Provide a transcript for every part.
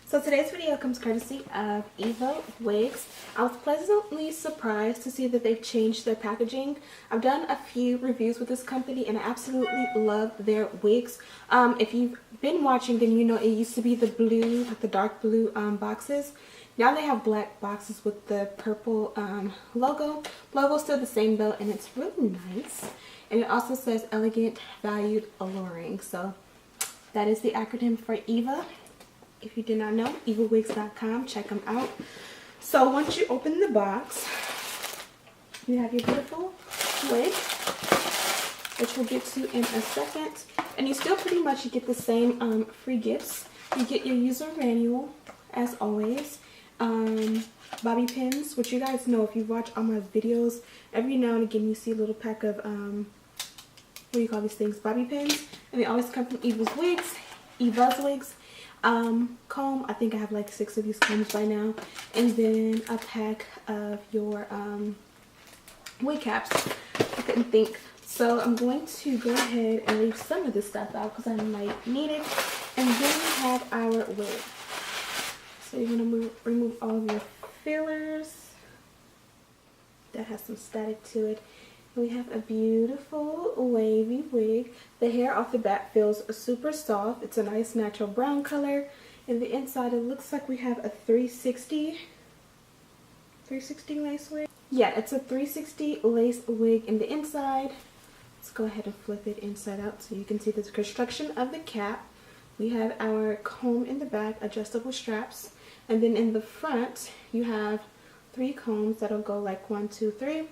So today's video comes courtesy of Evawigs. I was pleasantly surprised to see that they've changed their packaging. I've done a few reviews with this company and I absolutely love their wigs. If you've been watching, then you know it used to be the blue, like the dark blue boxes. Now they have black boxes with the purple logo. Logo's still the same though, and it's really nice. And it also says elegant, valued, alluring. So that is the acronym for Eva. If you did not know, Evawigs.com, check them out. So once you open the box, you have your beautiful wig, which we'll get to in a second. And you still pretty much get the same free gifts. You get your user manual, as always. Bobby pins, which you guys know if you watch all my videos, every now and again you see a little pack of, what do you call these things? Bobby pins. And they always come from Eva's Wigs. Comb, I think I have like 6 of these combs by now, and then a pack of your wig caps. I couldn't think, so I'm going to go ahead and leave some of this stuff out because I might need it. And then we have our wig. So you're going to remove all of your fillers that has some static to it. We have a beautiful wavy wig. The hair off the bat feels super soft. It's a nice natural brown color. And the inside, it looks like we have a 360 lace wig. Yeah, it's a 360 lace wig in the inside. Let's go ahead and flip it inside out so you can see the construction of the cap. We have our comb in the back, adjustable straps. And then in the front, you have 3 combs that'll go like 1, 2, 3.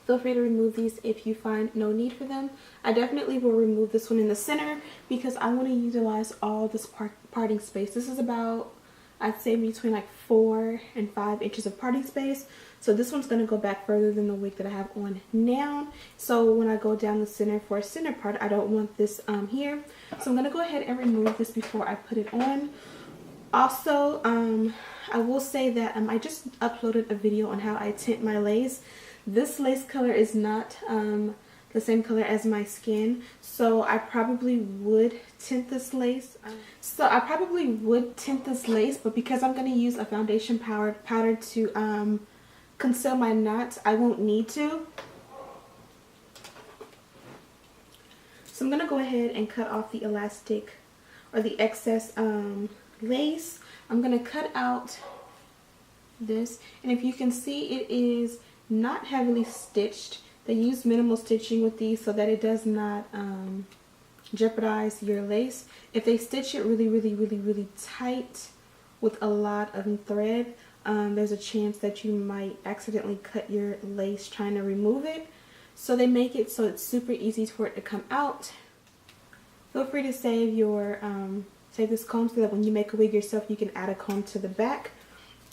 Feel free to remove these if you find no need for them. I definitely will remove this one in the center because I want to utilize all this parting space. This is about, I'd say, between like 4 and 5 inches of parting space. So this one's going to go back further than the wig that I have on now. So when I go down the center for a center part, I don't want this here. So I'm going to go ahead and remove this before I put it on. Also, I will say that I just uploaded a video on how I tint my lace. This lace color is not the same color as my skin, so I probably would tint this lace. But because I'm going to use a foundation powder to conceal my knots, I won't need to. So I'm going to go ahead and cut off the elastic or the excess lace. I'm going to cut out this, and if you can see, it is not heavily stitched. They use minimal stitching with these so that it does not jeopardize your lace. If they stitch it really tight with a lot of thread, there's a chance that you might accidentally cut your lace trying to remove it. So they make it so it's super easy for it to come out. Feel free to save your save this comb so that when you make a wig yourself, you can add a comb to the back.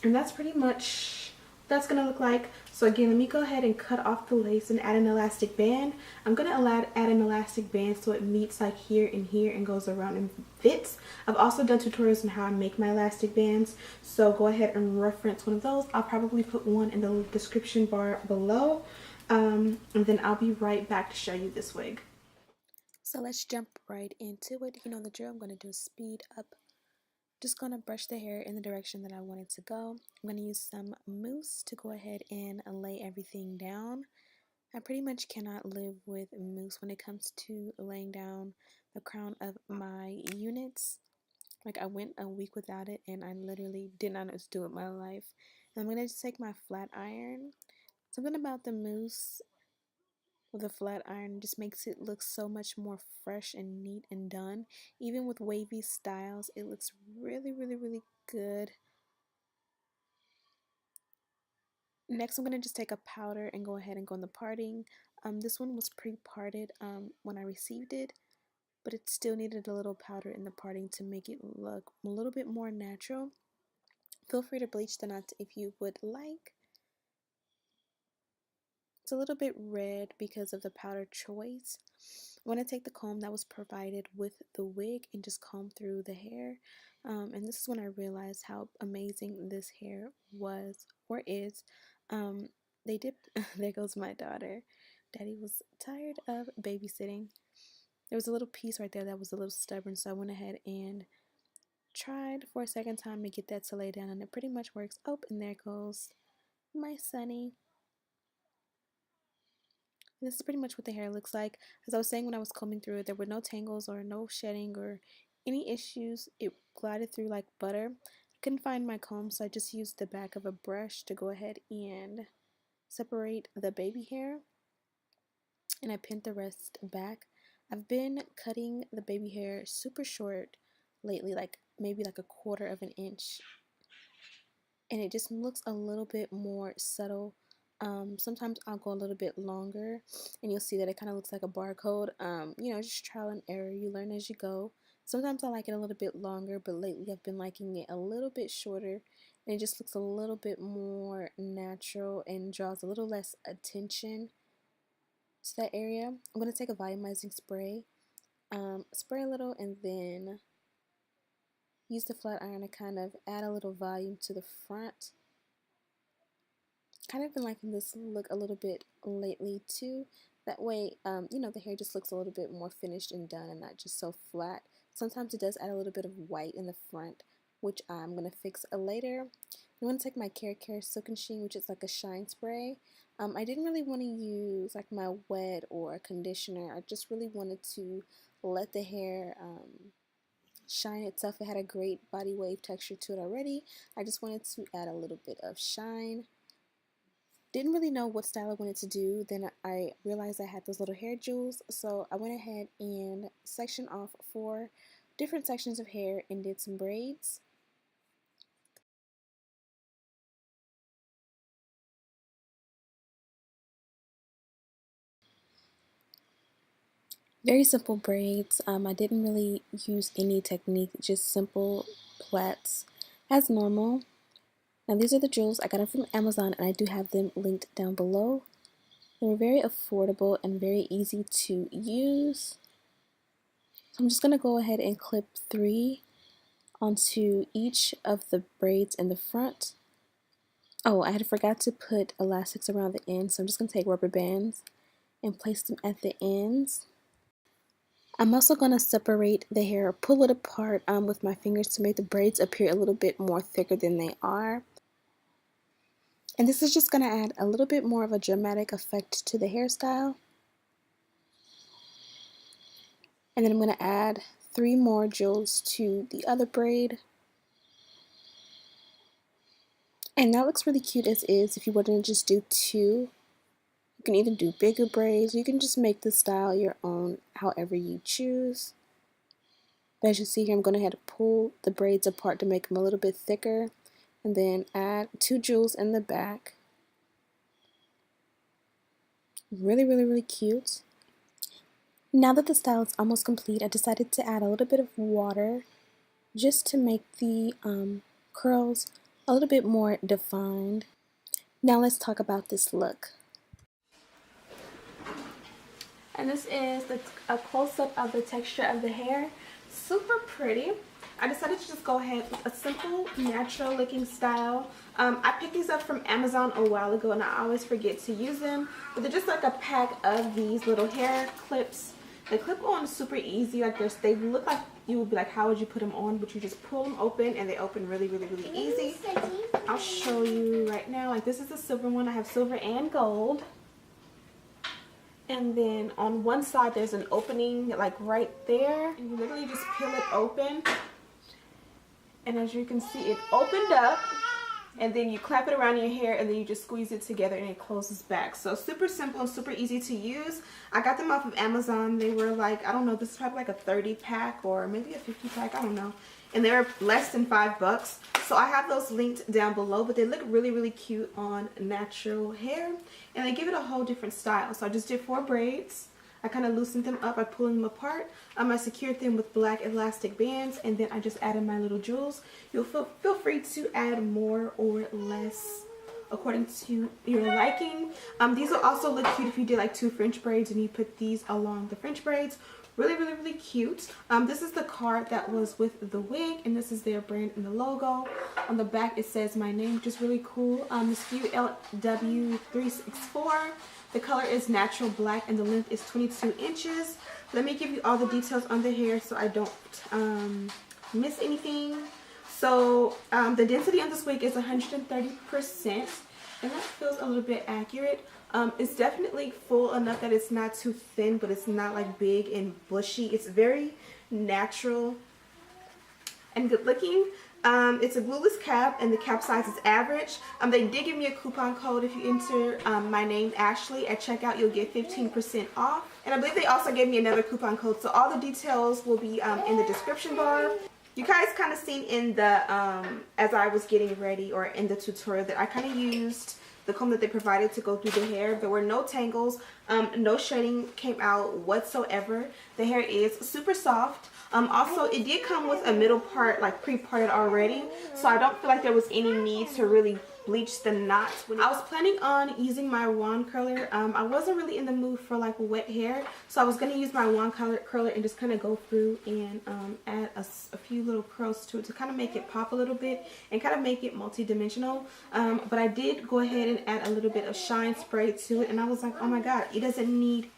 And that's pretty much what that's gonna look like. So again, let me go ahead and cut off the lace and add an elastic band. I'm gonna add an elastic band so it meets like here and goes around and fits. I've also done tutorials on how I make my elastic bands, so go ahead and reference one of those. I'll probably put one in the description bar below, and then I'll be right back to show you this wig. So let's jump right into it. You know the drill. I'm gonna do speed up. Just gonna brush the hair in the direction that I want it to go. I'm gonna use some mousse to go ahead and lay everything down. I pretty much cannot live with mousse when it comes to laying down the crown of my units. Like, I went a week without it and I literally did not know what to do with my life. And I'm gonna just take my flat iron. Something about the mousse with a flat iron just makes it look so much more fresh and neat and done. Even with wavy styles, it looks really good. Next, I'm going to just take a powder and go ahead and go in the parting. This one was pre-parted when I received it, but it still needed a little powder in the parting to make it look a little bit more natural. Feel free to bleach the knots if you would like. It's a little bit red because of the powder choice. I want to take the comb that was provided with the wig and just comb through the hair. And this is when I realized how amazing this hair was or is. They dipped, there goes my daughter. Daddy was tired of babysitting. There was a little piece right there that was a little stubborn, so I went ahead and tried for a second time to get that to lay down, and it pretty much works. Oh, and there goes my Sunny. This is pretty much what the hair looks like. As I was saying when I was combing through it, there were no tangles or no shedding or any issues. It glided through like butter. I couldn't find my comb, so I just used the back of a brush to go ahead and separate the baby hair, and I pinned the rest back. I've been cutting the baby hair super short lately, like maybe like a quarter of an inch, and it just looks a little bit more subtle. Sometimes I'll go a little bit longer, and you'll see that it kind of looks like a barcode. You know, just trial and error. You learn as you go. Sometimes I like it a little bit longer, but lately I've been liking it a little bit shorter, and it just looks a little bit more natural and draws a little less attention to that area. I'm going to take a volumizing spray, spray a little, and then use the flat iron to kind of add a little volume to the front. Kind of been liking this look a little bit lately too. That way, you know, the hair just looks a little bit more finished and done and not just so flat. Sometimes it does add a little bit of white in the front, which I'm going to fix later. I'm going to take my Care Silk and Sheen, which is like a shine spray. I didn't really want to use like my wet or a conditioner. I just really wanted to let the hair shine itself. It had a great body wave texture to it already. I just wanted to add a little bit of shine. Didn't really know what style I wanted to do. Then I realized I had those little hair jewels, so I went ahead and sectioned off 4 different sections of hair and did some braids. Very simple braids. I didn't really use any technique, just simple plaits as normal. Now these are the jewels. I got them from Amazon, and I do have them linked down below. They were very affordable and very easy to use. So I'm just going to go ahead and clip 3 onto each of the braids in the front. Oh, I had forgot to put elastics around the ends, so I'm just going to take rubber bands and place them at the ends. I'm also going to separate the hair, pull it apart with my fingers to make the braids appear a little bit more thicker than they are. And this is just going to add a little bit more of a dramatic effect to the hairstyle. And then I'm going to add 3 more jewels to the other braid. And that looks really cute as is. If you want to just do 2, you can either do bigger braids. You can just make the style your own, however you choose. But as you see here, I'm going to have to pull the braids apart to make them a little bit thicker. And then add 2 jewels in the back. Really, really, really cute. Now that the style is almost complete, I decided to add a little bit of water just to make the curls a little bit more defined. Now let's talk about this look. And this is a close-up of the texture of the hair. Super pretty. I decided to just go ahead with a simple, natural looking style. I picked these up from Amazon a while ago, and I always forget to use them. But they're just like a pack of these little hair clips. They clip on super easy. Like they look like you would be like, how would you put them on? But you just pull them open, and they open really, really, really easy. I'll show you right now. Like this is the silver one. I have silver and gold. And then on one side there's an opening like right there, and you literally just peel it open, and as you can see, it opened up, and then you clap it around your hair, and then you just squeeze it together and it closes back. So super simple and super easy to use. I got them off of Amazon. They were like, I don't know, this is probably like a 30 pack or maybe a 50 pack, I don't know, and they're less than $5. So I have those linked down below, but they look really, really cute on natural hair, and they give it a whole different style. So I just did 4 braids. I kind of loosened them up by pulling them apart. I secured them with black elastic bands, and then I just added my little jewels. You'll feel free to add more or less according to your liking. These will also look cute if you did like 2 French braids and you put these along the French braids. Really, really, really cute. This is the card that was with the wig, and this is their brand and the logo. On the back it says my name, which is really cool. This LW364. The color is natural black, and the length is 22 inches. Let me give you all the details on the hair so I don't miss anything. So the density on this wig is 130%, and that feels a little bit accurate. It's definitely full enough that it's not too thin, but it's not like big and bushy. It's very natural and good looking. It's a glueless cap, and the cap size is average. They did give me a coupon code. If you enter my name Ashley at checkout, you'll get 15% off. And I believe they also gave me another coupon code. So all the details will be in the description bar. You guys kind of seen in the as I was getting ready, or in the tutorial, that I kind of used the comb that they provided to go through the hair. There were no tangles, no shedding came out whatsoever. The hair is super soft. Also, it did come with a middle part like pre-parted already, so I don't feel like there was any need to really bleach the knots. I was planning on using my wand curler. I wasn't really in the mood for like wet hair, so I was going to use my wand curler and just kind of go through and add a few little curls to it to kind of make it pop a little bit and kind of make it multi-dimensional. But I did go ahead and add a little bit of shine spray to it, and I was like, oh my god, it doesn't need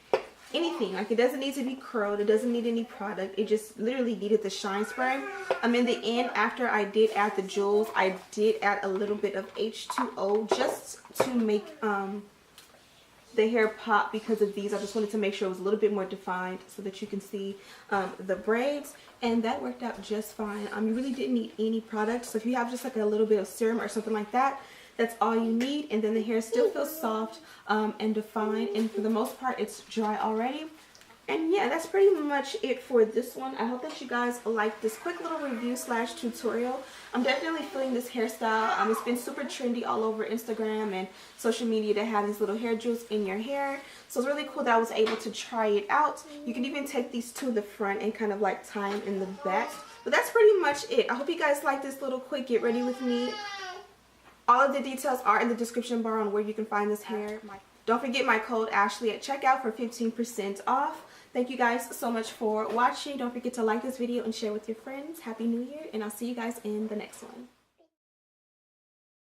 anything. Like, it doesn't need to be curled, it doesn't need any product, it just literally needed the shine spray. In the end, after I did add the jewels, I did add a little bit of H2O just to make the hair pop. Because of these, I just wanted to make sure it was a little bit more defined so that you can see the braids, and that worked out just fine. You really didn't need any product, so if you have just like a little bit of serum or something like that, that's all you need. And then the hair still feels soft and defined, and for the most part it's dry already. And yeah, that's pretty much it for this one. I hope that you guys like this quick little review slash tutorial. I'm definitely feeling this hairstyle. It's been super trendy all over Instagram and social media to have these little hair jewels in your hair, so it's really cool that I was able to try it out. You can even take these to the front and kind of like tie them in the back. But that's pretty much it. I hope you guys like this little quick get ready with me. All of the details are in the description bar on where you can find this hair. Don't forget my code Ashley at checkout for 15% off. Thank you guys so much for watching. Don't forget to like this video and share with your friends. Happy New Year, and I'll see you guys in the next one.